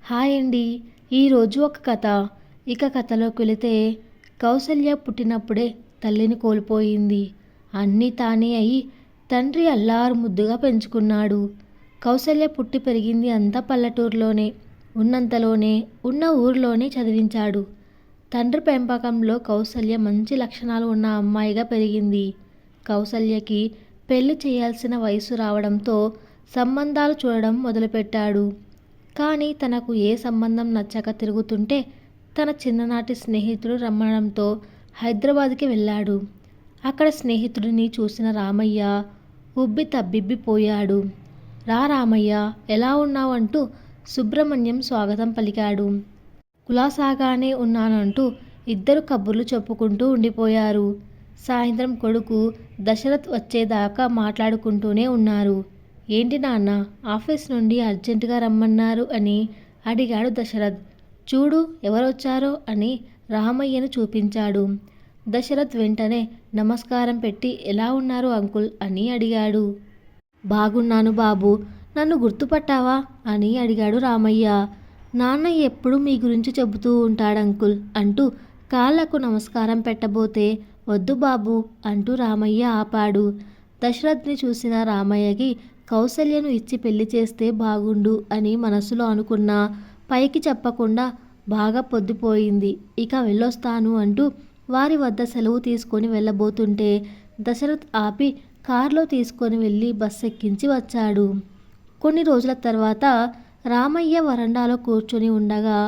Hi అండి. ఈరోజు ఒక కథ. ఇక కథలోకి వెళితే, కౌసల్య పుట్టినప్పుడే తల్లిని కోల్పోయింది. అన్నీ తానే అయి తండ్రి అల్లారు ముద్దుగా పెంచుకున్నాడు. కౌసల్య పుట్టి పెరిగింది అంతా పల్లెటూరులోనే. ఉన్నంతలోనే ఉన్న ఊరిలోనే చదివించాడు. తండ్రి పెంపకంలో కౌసల్య మంచి లక్షణాలు ఉన్న అమ్మాయిగా పెరిగింది. కౌసల్యకి పెళ్లి చేయాల్సిన వయసు రావడంతో సంబంధాలు చూడడం మొదలుపెట్టాడు. కానీ తనకు ఏ సంబంధం నచ్చక తిరుగుతుంటే తన చిన్ననాటి స్నేహితుడు రమ్మడంతో హైదరాబాద్కి వెళ్ళాడు. అక్కడ స్నేహితుడిని చూసిన రామయ్య ఉబ్బి తబ్బిబ్బిపోయాడు. రా రామయ్య, ఎలా ఉన్నావంటూ సుబ్రహ్మణ్యం స్వాగతం పలికాడు. కులాసాగానే ఉన్నానంటూ ఇద్దరు కబుర్లు చెప్పుకుంటూ ఉండిపోయారు. సాయంత్రం కొడుకు దశరథ్ వచ్చేదాకా మాట్లాడుకుంటూనే ఉన్నారు. ఏంటి నాన్న, ఆఫీస్ నుండి అర్జెంటుగా రమ్మన్నారు అని అడిగాడు దశరథ్. చూడు ఎవరొచ్చారో అని రామయ్యను చూపించాడు. దశరథ్ వెంటనే నమస్కారం పెట్టి ఎలా ఉన్నారు అంకుల్ అని అడిగాడు. బాగున్నాను బాబు, నన్ను గుర్తుపట్టావా అని అడిగాడు రామయ్య. నాన్న ఎప్పుడు మీ గురించి చెబుతూ ఉంటాడంకుల్ అంటూ కాళ్లకు నమస్కారం పెట్టబోతే వద్దు బాబు అంటూ రామయ్య ఆపాడు. దశరథ్ని చూసిన రామయ్యకి కౌసల్యను ఇచ్చి పెళ్లి చేస్తే బాగుండు అని మనసులో అనుకున్నా పైకి చెప్పకుండా బాగా పొద్దుపోయింది. ఇక వెళ్ళొస్తాను అంటూ వారి వద్ద సెలవు తీసుకొని వెళ్ళబోతుంటే దశరథ్ ఆపి కారులో తీసుకొని వెళ్ళి బస్సు ఎక్కించి వచ్చాడు. కొన్ని రోజుల తర్వాత రామయ్య వరండాలో కూర్చొని ఉండగా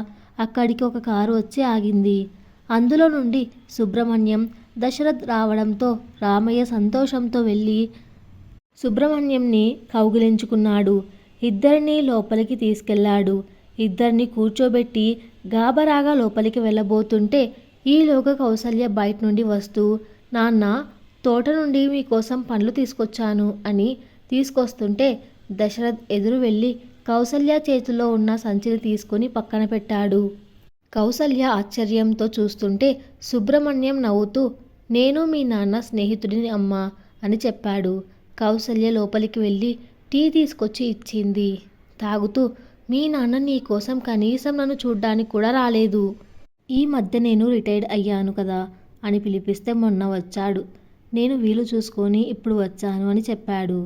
అక్కడికి ఒక కారు వచ్చి ఆగింది. అందులో నుండి సుబ్రహ్మణ్యం, దశరథ్ రావడంతో రామయ్య సంతోషంతో వెళ్ళి సుబ్రహ్మణ్యంని కౌగిలించుకున్నాడు. ఇద్దరినీ లోపలికి తీసుకెళ్లాడు. ఇద్దరిని కూర్చోబెట్టి గాబరాగా లోపలికి వెళ్ళబోతుంటే ఈలోగా కౌసల్య బయట నుండి వస్తూ, నాన్న, తోట నుండి మీకోసం పండ్లు తీసుకొచ్చాను అని తీసుకొస్తుంటే దశరథ్ ఎదురు వెళ్ళి కౌసల్య చేతిలో ఉన్న సంచిని తీసుకుని పక్కన పెట్టాడు. కౌసల్య ఆశ్చర్యంతో చూస్తుంటే సుబ్రహ్మణ్యం నవ్వుతూ, నేను మీ నాన్న స్నేహితుడిని అమ్మా అని చెప్పాడు. కౌసల్య లోపలికి వెళ్ళి టీ తీసుకొచ్చి ఇచ్చింది. తాగుతూ, మీ నాన్న నీ కోసం కనీసం నన్ను చూడ్డానికి కూడా రాలేదు. ఈ మధ్య నేను రిటైర్డ్ అయ్యాను కదా అని పిలిపిస్తే మొన్న వచ్చాడు. నేను వీలు చూసుకొని ఇప్పుడు వచ్చాను అని చెప్పాడు.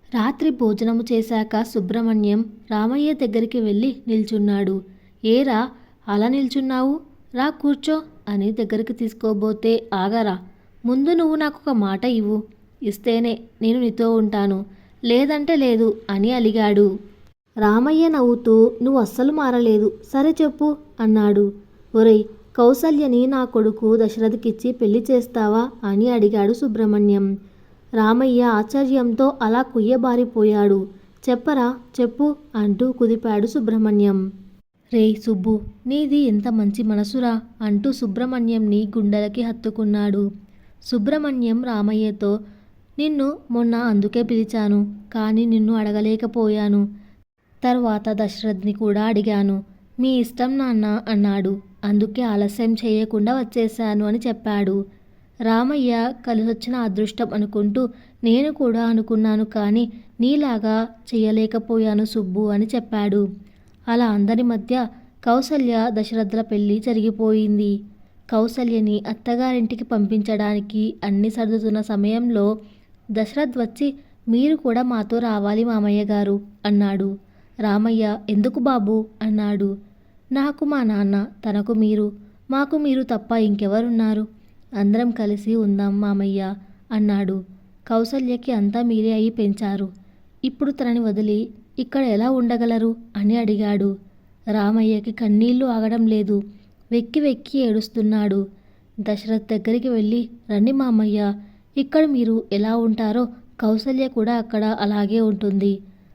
రాత్రి భోజనము చేశాక సుబ్రహ్మణ్యం రామయ్య దగ్గరికి వెళ్ళి నిల్చున్నాడు. ఏరా అలా నిల్చున్నావు, రా కూర్చో అని దగ్గరికి తీసుకోబోతే ఆగరా, ముందు నువ్వు నాకు ఒక మాట ఇవ్వు, ఇస్తేనే నేను నీతో ఉంటాను, లేదంటే లేదు అని అలిగాడు. రామయ్య నవ్వుతూ, నువ్వు అస్సలు మారలేదు, సరే చెప్పు అన్నాడు. ఒరేయ్, కౌసల్యని నా కొడుకు దశరథకిచ్చి పెళ్లి చేస్తావా అని అడిగాడు సుబ్రహ్మణ్యం. రామయ్య ఆశ్చర్యంతో అలా కుయ్యబారిపోయాడు. చెప్పరా చెప్పు అంటూ కుదిపాడు సుబ్రహ్మణ్యం. రేయ్ సుబ్బు, నీది ఎంత మంచి మనసురా అంటూ సుబ్రహ్మణ్యంని గుండెలకి హత్తుకున్నాడు. సుబ్రహ్మణ్యం రామయ్యతో, నిన్ను మొన్న అందుకే పిలిచాను, కానీ నిన్ను అడగలేకపోయాను. తర్వాత దశరథ్ని కూడా అడిగాను. మీ ఇష్టం నాన్న అన్నాడు. అందుకే ఆలస్యం చేయకుండా వచ్చేశాను అని చెప్పాడు. రామయ్య కలిసొచ్చిన అదృష్టం అనుకుంటూ నేను కూడా అనుకున్నాను, కానీ నీలాగా చేయలేకపోయాను సుబ్బు అని చెప్పాడు. అలా అందరి మధ్య కౌసల్య దశరథుల పెళ్లి జరిగిపోయింది. కౌసల్యని అత్తగారింటికి పంపించడానికి అన్ని సర్దుతున్న సమయంలో దశరథ్ వచ్చి, మీరు కూడా మాతో రావాలి మామయ్య గారు అన్నాడు. రామయ్య, ఎందుకు బాబు అన్నాడు. నాకు మా నాన్న, తనకు మీరు, మాకు మీరు తప్ప ఇంకెవరున్నారు, అందరం కలిసి ఉందాం మామయ్య అన్నాడు. కౌసల్యకి అంతా మీరే అయి పెంచారు, ఇప్పుడు తనని వదిలి ఇక్కడ ఎలా ఉండగలరు అని అడిగాడు. రామయ్యకి కన్నీళ్లు ఆగడం లేదు. వెక్కి వెక్కి ఏడుస్తున్నాడు. దశరథ్ దగ్గరికి వెళ్ళి, రండి మామయ్య, ఇక్కడ మీరు ఎలా ఉంటారో కౌసల్య కూడా అక్కడ అలాగే ఉంటుంది,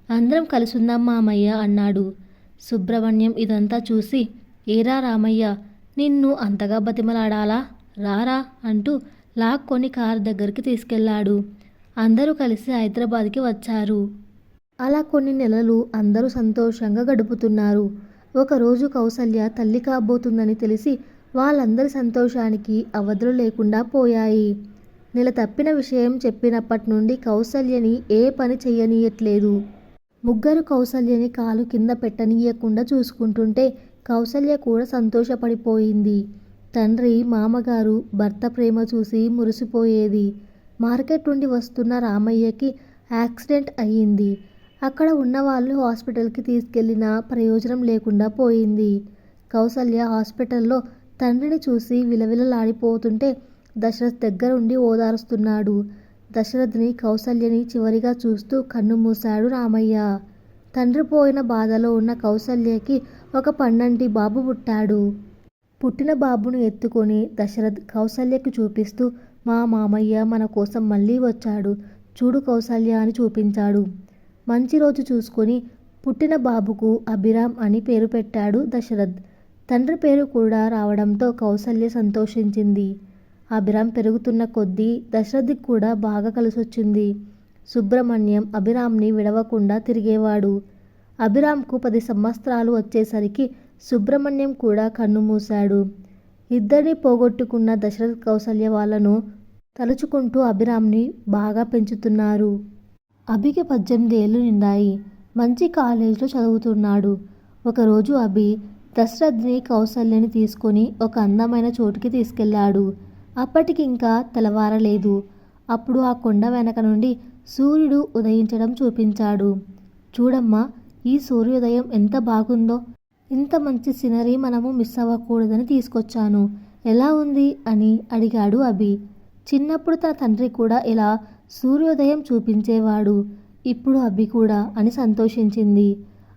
అందరం కలిసుందాం మామయ్య అన్నాడు. సుబ్రహ్మణ్యం ఇదంతా చూసి, ఏరా రామయ్య, నిన్ను అంతగా బతిమలాడాలా, రారా అంటూ లాక్కొని కారు దగ్గరికి తీసుకెళ్లాడు. అందరూ కలిసి హైదరాబాద్కి వచ్చారు. అలా కొన్ని నెలలు అందరూ సంతోషంగా గడుపుతున్నారు. ఒకరోజు కౌసల్య తల్లి కాబోతుందని తెలిసి వాళ్ళందరి సంతోషానికి అవధులు లేకుండా పోయాయి. నెల తప్పిన విషయం చెప్పినప్పటి నుండి కౌసల్యని ఏ పని చెయ్యనీయట్లేదు. ముగ్గురు కౌసల్యని కాలు కింద పెట్టనీయకుండా చూసుకుంటుంటే కౌసల్య కూడా సంతోషపడిపోయింది. తండ్రి, మామగారు, భర్త ప్రేమ చూసి మురిసిపోయేది. మార్కెట్ నుండి వస్తున్న రామయ్యకి యాక్సిడెంట్ అయ్యింది. అక్కడ ఉన్నవాళ్ళు హాస్పిటల్కి తీసుకెళ్లినా ప్రయోజనం లేకుండా పోయింది. కౌసల్య హాస్పిటల్లో తండ్రిని చూసి విలవిలలాడిపోతుంటే దశరథ్ దగ్గరుండి ఓదారుస్తున్నాడు. దశరథ్ని, కౌసల్యని చివరిగా చూస్తూ కన్ను మూశాడు రామయ్య. తండ్రి పోయిన బాధలో ఉన్న కౌసల్యకి ఒక పన్నంటి బాబు పుట్టాడు. పుట్టిన బాబును ఎత్తుకొని దశరథ్ కౌసల్యకి చూపిస్తూ, మా మామయ్య మన కోసం మళ్ళీ వచ్చాడు, చూడు కౌసల్య అని చూపించాడు. మంచి రోజు చూసుకొని పుట్టిన బాబుకు అభిరామ్ అని పేరు పెట్టాడు దశరథ్. తండ్రి పేరు కూడా రావడంతో కౌసల్య సంతోషించింది. అభిరామ్ పెరుగుతున్న కొద్దీ దశరథ్కి కూడా బాగా కలిసొచ్చింది. సుబ్రహ్మణ్యం అభిరామ్ని విడవకుండా తిరిగేవాడు. అభిరామ్కు 10 సంవత్సరాలు వచ్చేసరికి సుబ్రహ్మణ్యం కూడా కన్ను మూశాడు. ఇద్దరిని పోగొట్టుకున్న దశరథ్ కౌసల్య వాళ్ళను తలుచుకుంటూ అభిరామ్ని బాగా పెంచుతున్నారు. అభికి 18 ఏళ్ళు నిండాయి. మంచి కాలేజీలో చదువుతున్నాడు. ఒకరోజు అభి దశరథ్ని, కౌసల్యని తీసుకొని ఒక అందమైన చోటుకి తీసుకెళ్లాడు. అప్పటికి ఇంకా తెల్లవారలేదు. అప్పుడు ఆ కొండ వెనక నుండి సూర్యుడు ఉదయించడం చూపించాడు. చూడమ్మా, ఈ సూర్యోదయం ఎంత బాగుందో. ఇంత మంచి సినరీ మనము మిస్ అవ్వకూడదని తీసుకొచ్చాను. ఎలా ఉంది అని అడిగాడు అభి. చిన్నప్పుడు తన తండ్రి కూడా ఇలా సూర్యోదయం చూపించేవాడు. ఇప్పుడు అభి కూడా అని సంతోషించింది.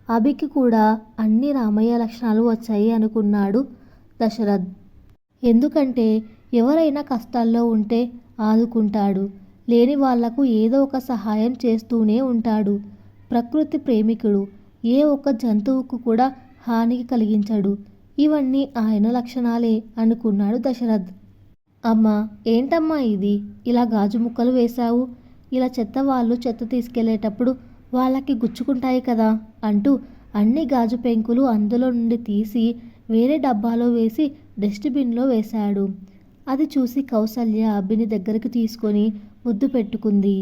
అభికి కూడా అన్ని రామయ్య లక్షణాలు వచ్చాయి అనుకున్నాడు దశరథ్. ఎందుకంటే ఎవరైనా కష్టాల్లో ఉంటే ఆదుకుంటాడు. లేని వాళ్లకు ఏదో ఒక సహాయం చేస్తూనే ఉంటాడు. ప్రకృతి ప్రేమికుడు. ఏ ఒక్క జంతువుకు కూడా హానికి కలిగించడు. ఇవన్నీ ఆయన లక్షణాలే అనుకున్నాడు దశరథ్. అమ్మా, ఏంటమ్మా ఇది, ఇలా గాజు ముక్కలు వేశావు? ఇలా చెత్త వాళ్ళు చెత్త తీసుకెళ్లేటప్పుడు వాళ్ళకి గుచ్చుకుంటాయి కదా అంటూ అన్ని గాజు పెంకులు అందులో నుండి తీసి వేరే డబ్బాలో వేసి డస్ట్బిన్లో వేశాడు. అది చూసి కౌసల్య అభిని దగ్గరికి తీసుకొని ముద్దు పెట్టుకుంది.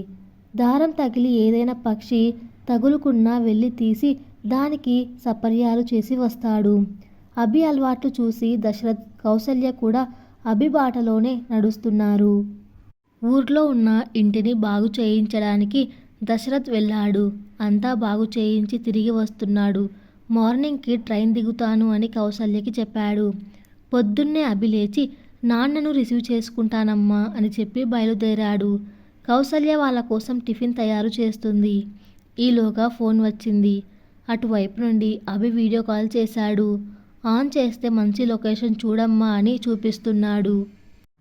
దారం తగిలి ఏదైనా పక్షి తగులుకున్నా వెళ్ళి తీసి దానికి సపర్యాలు చేసి వస్తాడు. అభి అలవాట్లు చూసి దశరథ్, కౌసల్య కూడా అభి బాటలోనే నడుస్తున్నారు. ఊర్లో ఉన్న ఇంటిని బాగు చేయించడానికి దశరథ్ వెళ్ళాడు. అంతా బాగు చేయించి తిరిగి వస్తున్నాడు. మార్నింగ్కి ట్రైన్ దిగుతాను అని కౌసల్యకి చెప్పాడు. పొద్దున్నే అభి లేచి, నాన్నను రిసీవ్ చేసుకుంటానమ్మా అని చెప్పి బయలుదేరాడు. కౌసల్య వాళ్ళ కోసం టిఫిన్ తయారు చేస్తుంది. ఈలోగా ఫోన్ వచ్చింది. అటువైపు నుండి అభి వీడియో కాల్ చేశాడు. ఆన్ చేస్తే మంచి లొకేషన్ చూడమ్మా అని చూపిస్తున్నాడు.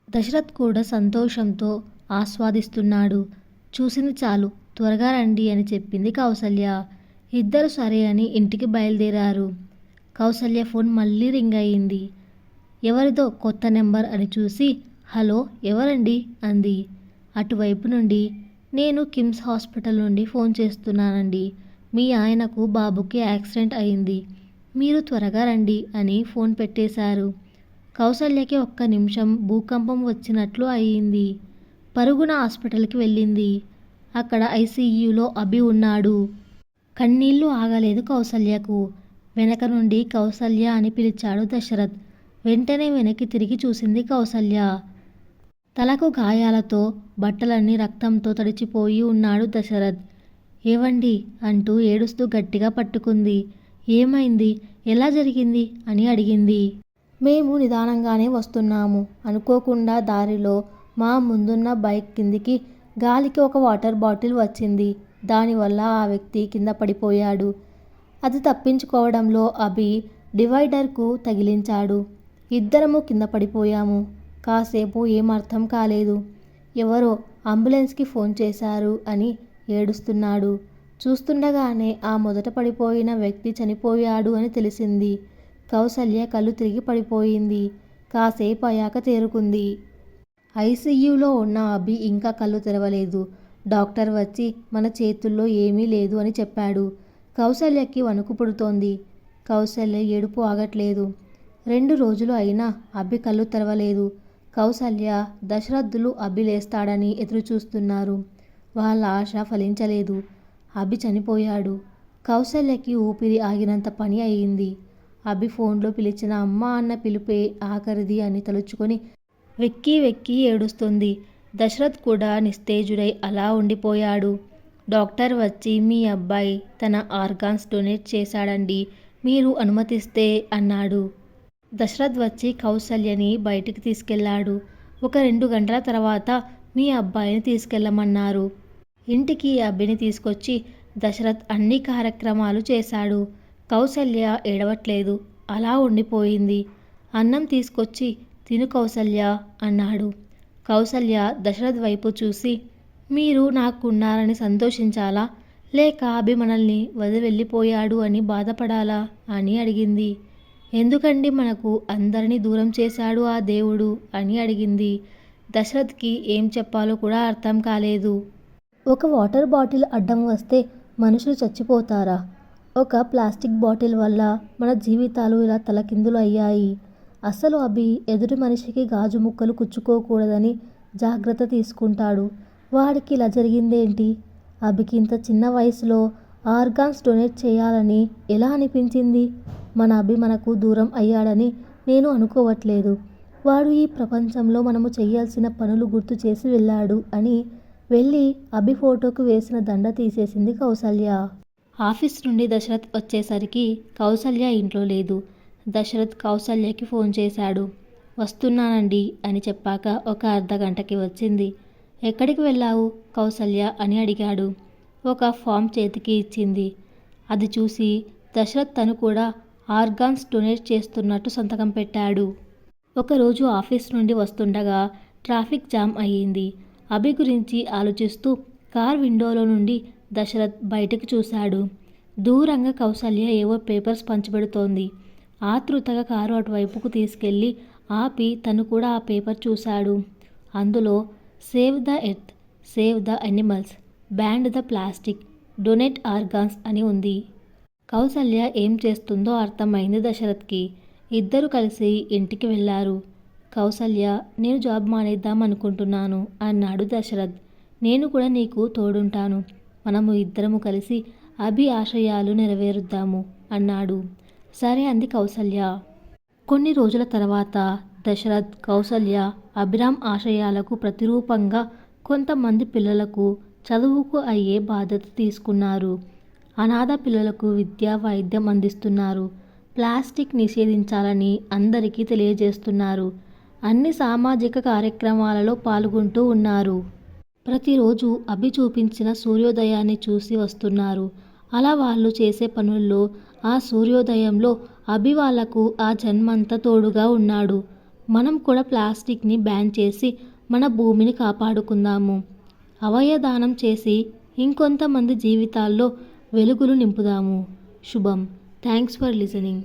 దశరథ్ కూడా సంతోషంతో ఆస్వాదిస్తున్నాడు. చూసింది చాలు, త్వరగా రండి అని చెప్పింది కౌసల్య. ఇద్దరు సరే అని ఇంటికి బయలుదేరారు. కౌసల్య ఫోన్ మళ్ళీ రింగ్ అయింది. ఎవరిదో కొత్త నెంబర్ అని చూసి, హలో, ఎవరండి అంది. అటువైపు నుండి, నేను కిమ్స్ హాస్పిటల్ నుండి ఫోన్ చేస్తున్నానండి. మీ ఆయనకు బాబుకి యాక్సిడెంట్ అయింది. మీరు త్వరగా రండి అని ఫోన్ పెట్టేశారు. కౌసల్యకి ఒక్క నిమిషం భూకంపం వచ్చినట్లు అయ్యింది. పరుగున హాస్పిటల్కి వెళ్ళింది. అక్కడ ఐసీయూలో అభి ఉన్నాడు. కన్నీళ్లు ఆగలేదు కౌసల్యకు. వెనక నుండి కౌసల్య అని పిలిచాడు దశరథ్. వెంటనే వెనక్కి తిరిగి చూసింది కౌసల్య. తలకు గాయాలతో, బట్టలన్నీ రక్తంతో తడిచిపోయి ఉన్నాడు దశరథ్. ఏవండి అంటూ ఏడుస్తూ గట్టిగా పట్టుకుంది. ఏమైంది, ఎలా జరిగింది అని అడిగింది. మేము నిదానంగానే వస్తున్నాము. అనుకోకుండా దారిలో మా ముందున్న బైక్ కిందికి గాలికి ఒక వాటర్ బాటిల్ వచ్చింది. దానివల్ల ఆ వ్యక్తి కింద పడిపోయాడు. అది తప్పించుకోవడంలో అభి డివైడర్కు తగిలించాడు. ఇద్దరము కింద పడిపోయాము. కాసేపు ఏం అర్థం కాలేదు. ఎవరో అంబులెన్స్కి ఫోన్ చేశారు అని ఏడుస్తున్నాడు. చూస్తుండగానే ఆ మొదట పడిపోయిన వ్యక్తి చనిపోయాడు అని తెలిసింది. కౌసల్య కళ్ళు తిరిగి పడిపోయింది. కాసేపు అయ్యాక తేరుకుంది. ఐసీయూలో ఉన్న అభి ఇంకా కళ్ళు తెరవలేదు. డాక్టర్ వచ్చి మన చేతుల్లో ఏమీ లేదు అని చెప్పాడు. కౌసల్యకి వణుకు పుడుతోంది. కౌసల్య ఏడుపు ఆగట్లేదు. 2 రోజులు అయినా అభి కళ్ళు తెరవలేదు. కౌసల్య, దశరథులు అభి లేస్తాడని ఎదురుచూస్తున్నారు. వాళ్ళ ఆశ ఫలించలేదు. అభి చనిపోయాడు. కౌసల్యకి ఊపిరి ఆగినంత పని అయింది. అభి ఫోన్లో పిలిచిన అమ్మ అన్న పిలుపే ఆఖరిది అని తలుచుకొని వెక్కి వెక్కి ఏడుస్తుంది. దశరథ్ కూడా నిస్తేజుడై అలా ఉండిపోయాడు. డాక్టర్ వచ్చి మీ అబ్బాయి తన ఆర్గాన్స్ డొనేట్ చేశాడండి, మీరు అనుమతిస్తే అన్నాడు. దశరథ్ వచ్చి కౌసల్యని బయటికి తీసుకెళ్లాడు. ఒక 2 గంటల తర్వాత మీ అబ్బాయిని తీసుకెళ్ళమన్నారు. ఇంటికి అభిని తీసుకొచ్చి దశరథ్ అన్ని కార్యక్రమాలు చేశాడు. కౌసల్య ఏడవట్లేదు, అలా ఉండిపోయింది. అన్నం తీసుకొచ్చి తిను కౌసల్య అన్నాడు. కౌసల్య దశరథ్ వైపు చూసి మీరు నాకున్నారని సంతోషించాలా, లేక అభి మనల్ని వదిలి వెళ్ళిపోయాడు అని బాధపడాలా అని అడిగింది. ఎందుకండి మనకు అందరినీ దూరం చేశాడు ఆ దేవుడు అని అడిగింది. దశరథ్కి ఏం చెప్పాలో కూడా అర్థం కాలేదు. ఒక వాటర్ బాటిల్ అడ్డం వస్తే మనుషులు చచ్చిపోతారా? ఒక ప్లాస్టిక్ బాటిల్ వల్ల మన జీవితాలు ఇలా తలకిందులు అయ్యాయి. అసలు అభి ఎదుటి మనిషికి గాజు ముక్కలు కుచ్చుకోకూడదని జాగ్రత్త తీసుకుంటాడు. వాడికి ఇలా జరిగిందేంటి? అభికి ఇంత చిన్న వయసులో ఆర్గాన్స్ డొనేట్ చేయాలని ఎలా అనిపించింది? మన అభి మనకు దూరం అయ్యాడని నేను అనుకోవట్లేదు. వాడు ఈ ప్రపంచంలో మనము చేయాల్సిన పనులు గుర్తు చేసి వెళ్ళాడు అని వెళ్ళి అభి ఫోటోకు వేసిన దండ తీసేసింది కౌసల్య. ఆఫీస్ నుండి దశరథ్ వచ్చేసరికి కౌసల్య ఇంట్లో లేదు. దశరథ్ కౌసల్యకి ఫోన్ చేశాడు. వస్తున్నానండి అని చెప్పాక ఒక అర్ధగంటకి వచ్చింది. ఎక్కడికి వెళ్ళావు కౌసల్య అని అడిగాడు. ఒక ఫామ్ చేతికి ఇచ్చింది. అది చూసి దశరథ్ తను కూడా ఆర్గాన్స్ డొనేట్ చేస్తున్నట్టు సంతకం పెట్టాడు. ఒకరోజు ఆఫీస్ నుండి వస్తుండగా ట్రాఫిక్ జామ్ అయ్యింది. అభి గురించి ఆలోచిస్తూ కార్ విండోలో నుండి దశరథ్ బయటకు చూశాడు. దూరంగా కౌసల్య ఏవో పేపర్స్ పంచిపెడుతోంది. ఆతృతగా కారు అటువైపుకు తీసుకెళ్లి ఆపి తను కూడా ఆ పేపర్ చూశాడు. అందులో save the earth, save the animals, ban the plastic, donate organs అని ఉంది. కౌసల్య ఏం చేస్తుందో అర్థమైంది దశరథ్కి. ఇద్దరు కలిసి ఇంటికి వెళ్ళారు. కౌసల్య నేను జాబ్ మానేద్దాం అనుకుంటున్నాను అన్నాడు దశరథ్. నేను కూడా నీకు తోడుంటాను, మనము ఇద్దరము కలిసి అభి ఆశయాలు నెరవేరుద్దాము అన్నాడు. సరే అంది కౌసల్య. కొన్ని రోజుల తర్వాత దశరథ్, కౌసల్య అభిరామ్ ఆశయాలకు ప్రతిరూపంగా కొంతమంది పిల్లలకు చదువుకు అయ్యే బాధ్యత తీసుకున్నారు. అనాథ పిల్లలకు విద్య వైద్యం అందిస్తున్నారు. ప్లాస్టిక్ నిషేధించాలని అందరికీ తెలియజేస్తున్నారు. అన్ని సామాజిక కార్యక్రమాలలో పాల్గొంటూ ఉన్నారు. ప్రతిరోజు అభి చూపించిన సూర్యోదయాన్ని చూసి వస్తున్నారు. అలా వాళ్ళు చేసే పనుల్లో ఆ సూర్యోదయంలో అభి వాళ్లకు ఆ జన్మంతా తోడుగా ఉన్నాడు. మనం కూడా ప్లాస్టిక్ని బ్యాన్ చేసి మన భూమిని కాపాడుకుందాము. అవయదానం చేసి ఇంకొంతమంది జీవితాల్లో వెలుగులు నింపుదాము. శుభం. Thanks for listening.